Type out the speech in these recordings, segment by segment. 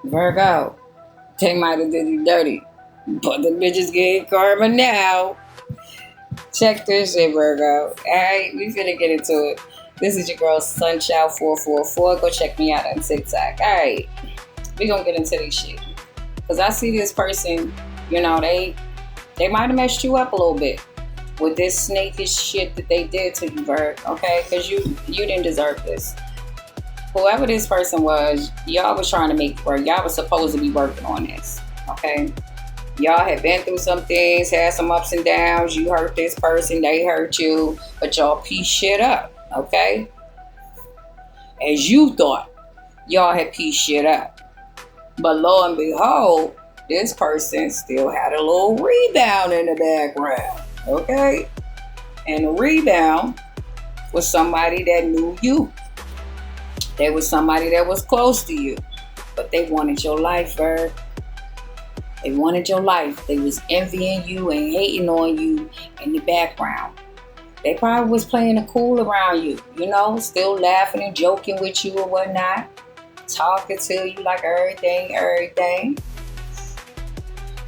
Virgo, they might have did you dirty, but the bitches get karma now. Check this shit, Virgo. Alright, we finna get into it. This is your girl Sunchild444. Go check me out on TikTok. Alright, we gonna get into this shit. Cause I see this person, they might have messed you up a little bit with this snakish shit that they did to you, Virg. Okay, cause you didn't deserve this. Whoever this person was, y'all was trying to make work. Y'all was supposed to be working on this. Okay. Y'all had been through some things, had some ups and downs. You hurt this person, they hurt you, but y'all pieced shit up. Okay. As you thought, y'all had pieced shit up. But lo and behold, this person still had a little rebound in the background. Okay. And the rebound was somebody that knew you. They was somebody that was close to you, but they wanted your life, Virg. They wanted your life. They was envying you and hating on you in the background. They probably was playing a cool around you, still laughing and joking with you or whatnot, talking to you like everything.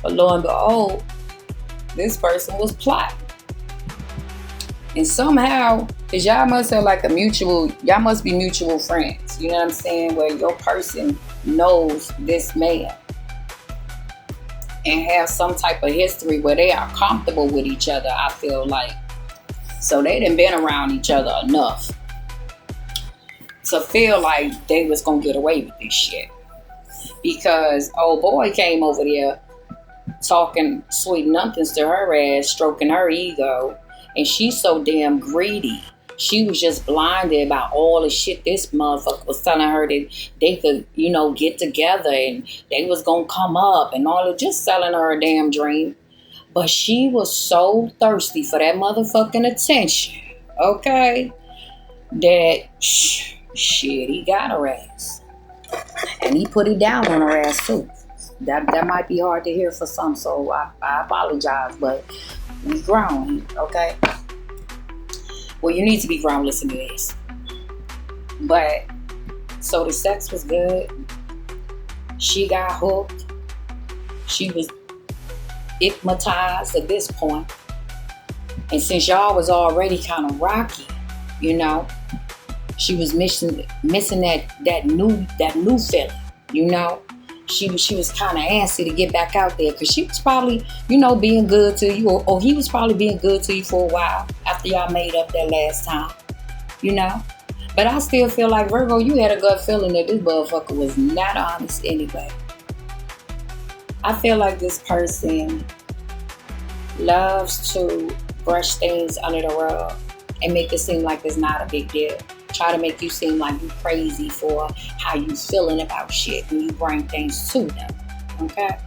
But lo and behold, this person was plotting. And somehow, because y'all must have y'all must be mutual friends. You know what I'm saying? Where your person knows this man and have some type of history where they are comfortable with each other, I feel like. So they done been around each other enough to feel like they was going to get away with this shit. Because old boy came over there talking sweet nothings to her ass, stroking her ego. And she's so damn greedy. She was just blinded by all the shit this motherfucker was telling her that they could, get together and they was going to come up and all of just selling her a damn dream. But she was so thirsty for that motherfucking attention, okay, that shit, he got her ass. And he put it down on her ass too. That might be hard to hear for some, so I apologize, but we grown, okay? Well, you need to be grown, listen to this. But, so the sex was good. She got hooked. She was hypnotized at this point. And since y'all was already kind of rocky, she was missing that new feeling, She was kind of antsy to get back out there because she was probably, being good to you, or he was probably being good to you for a while after y'all made up that last time, But I still feel like, Virgo, you had a gut feeling that this motherfucker was not honest anyway. I feel like this person loves to brush things under the rug and make it seem like it's not a big deal. Try to make you seem like you crazy for how you feeling about shit when you bring things to them. Okay?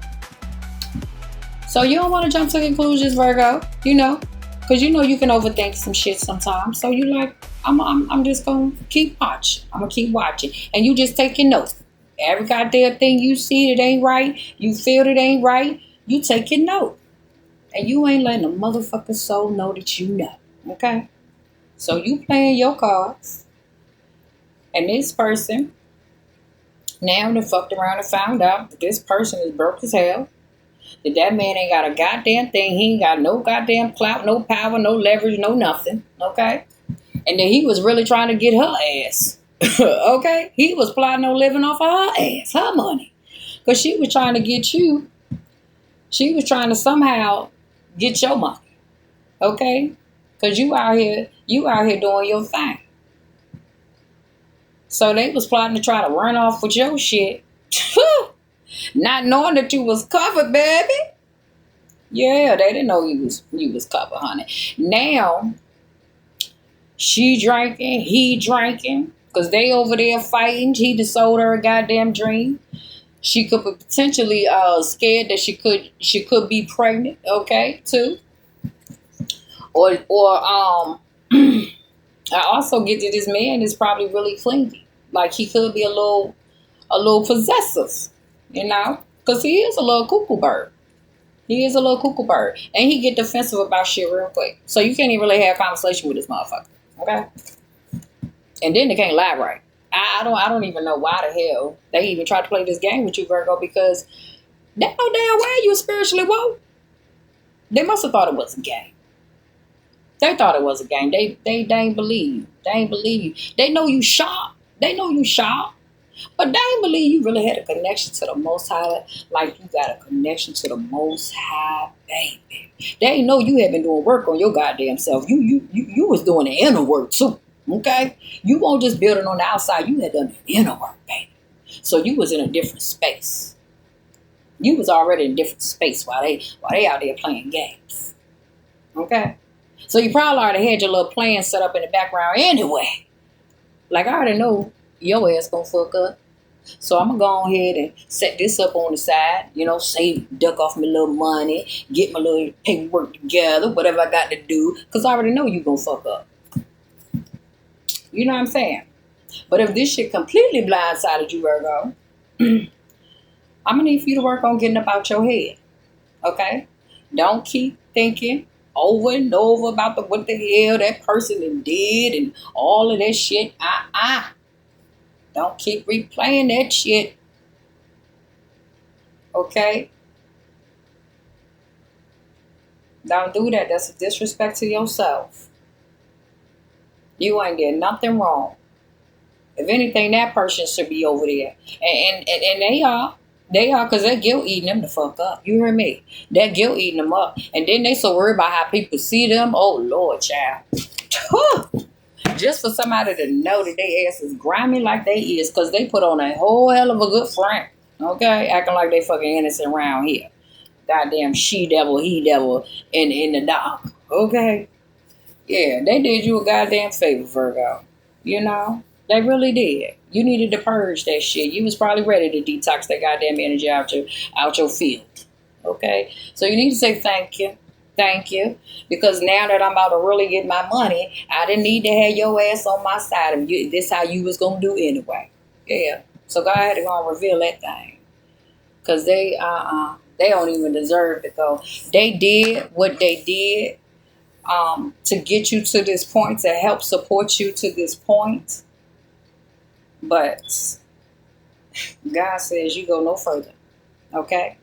So you don't want to jump to conclusions, Virgo, because you can overthink some shit sometimes. So you like, I'm just gonna keep watching. I'm gonna keep watching. And you just take your notes. Every goddamn thing you see that ain't right, you feel that ain't right, you take your note. And you ain't letting a motherfucking soul know that you know. Okay? So you playing your cards. And this person now done fucked around and found out that this person is broke as hell. That man ain't got a goddamn thing. He ain't got no goddamn clout, no power, no leverage, no nothing. Okay? And then he was really trying to get her ass. Okay? He was plotting on living off of her ass, her money. Because she was trying to get you. She was trying to somehow get your money. Okay? Because you out here doing your thing. So they was plotting to try to run off with your shit. Not knowing that you was covered, baby. Yeah, they didn't know you was covered, honey. Now, she drinking, he drinking, because they over there fighting. He just sold her a goddamn dream. She could be potentially scared that she could be pregnant, okay, too. Or I also get that this man is probably really clingy. Like he could be a little possessive, because he is a little cuckoo bird. He is a little cuckoo bird, and he get defensive about shit real quick. So you can't even really have a conversation with this motherfucker, okay? And then they can't lie right. I don't even know why the hell they even tried to play this game with you, Virgo, because they know damn well you spiritually woke. They must have thought it was a game. They thought it was a game. They ain't believe. They ain't believe you. They know you sharp. They know you sharp. But they ain't believe you really had a connection to the Most High, like you got a connection to the Most High, baby. They ain't know you had been doing work on your goddamn self. You was doing the inner work too, okay? You won't just building on the outside. You had done the inner work, baby. So you was in a different space. You was already in a different space while they out there playing games, okay? So you probably already had your little plan set up in the background anyway. Like, I already know your ass gonna fuck up. So I'm gonna go ahead and set this up on the side, save, duck off my little money, get my little paperwork together, whatever I got to do, because I already know you gonna fuck up. You know what I'm saying? But if this shit completely blindsided you, Virgo, I'm gonna need for you to work on getting up out your head. Okay? Don't keep thinking over and over about what the hell that person did and all of that shit. Don't keep replaying that shit. Okay? Don't do that. That's a disrespect to yourself. You ain't did nothing wrong. If anything, that person should be over there. And they are. They are, because that guilt eating them the fuck up. You heard me? That guilt eating them up. And then they so worried about how people see them. Oh, Lord, child. Just for somebody to know that they ass is grimy like they is, because they put on a whole hell of a good front. Okay? Acting like they fucking innocent around here. Goddamn she-devil, he-devil, in the dark. Okay? Yeah, they did you a goddamn favor, Virgo. You know? They really did. You needed to purge that shit. You was probably ready to detox that goddamn energy out your field. Okay? So you need to say thank you. Thank you. Because now that I'm about to really get my money, I didn't need to have your ass on my side of you. This how you was going to do anyway. Yeah. So go ahead and go and reveal that thing. Because they don't even deserve to go. They did what they did to get you to this point, to help support you to this point. But God says you go no further. Okay?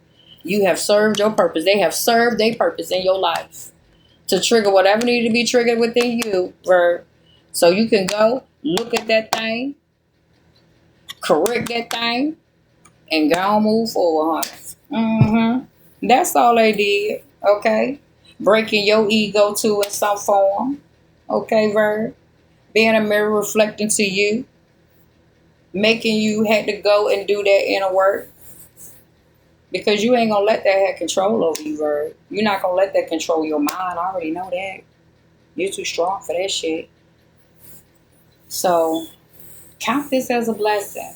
You have served your purpose. They have served their purpose in your life to trigger whatever needed to be triggered within you, Virg. So you can go, look at that thing, correct that thing, and go and move forward, honey. That's all they did. Okay? Breaking your ego too in some form. Okay, Virg? Being a mirror reflecting to you. Making you had to go and do that inner work. Because you ain't going to let that have control over you, Virg. You're not going to let that control your mind. I already know that. You're too strong for that shit. So, count this as a blessing.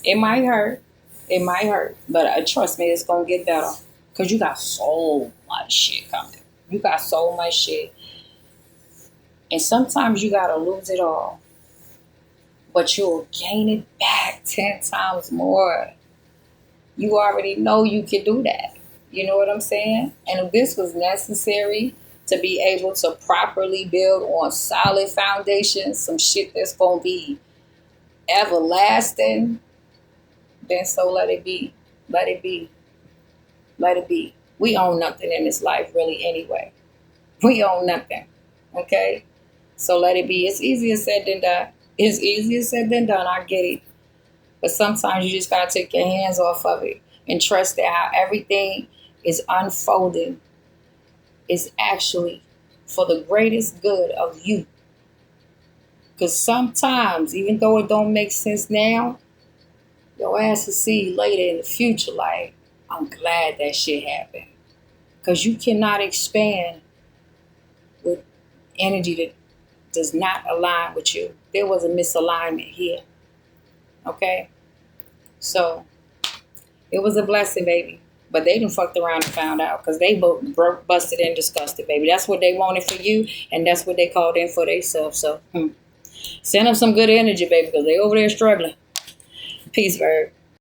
It might hurt. It might hurt. But trust me, it's going to get better. Because you got so much shit coming. You got so much shit. And sometimes you got to lose it all. But you'll gain it back 10 times more. You already know you can do that. You know what I'm saying? And if this was necessary to be able to properly build on solid foundations, some shit that's going to be everlasting, then so let it be. Let it be. Let it be. We own nothing in this life really anyway. We own nothing. Okay? So let it be. It's easier said than done. It's easier said than done. I get it. But sometimes you just got to take your hands off of it and trust that how everything is unfolding is actually for the greatest good of you. Because sometimes, even though it don't make sense now, your ass will see later in the future, like, I'm glad that shit happened. Because you cannot expand with energy that does not align with you. There was a misalignment here. Okay? So, it was a blessing, baby. But they done fucked around and found out because they both broke, busted, and disgusted, baby. That's what they wanted for you, and that's what they called in for themselves. So, send them some good energy, baby, because they over there struggling. Peace, Virg.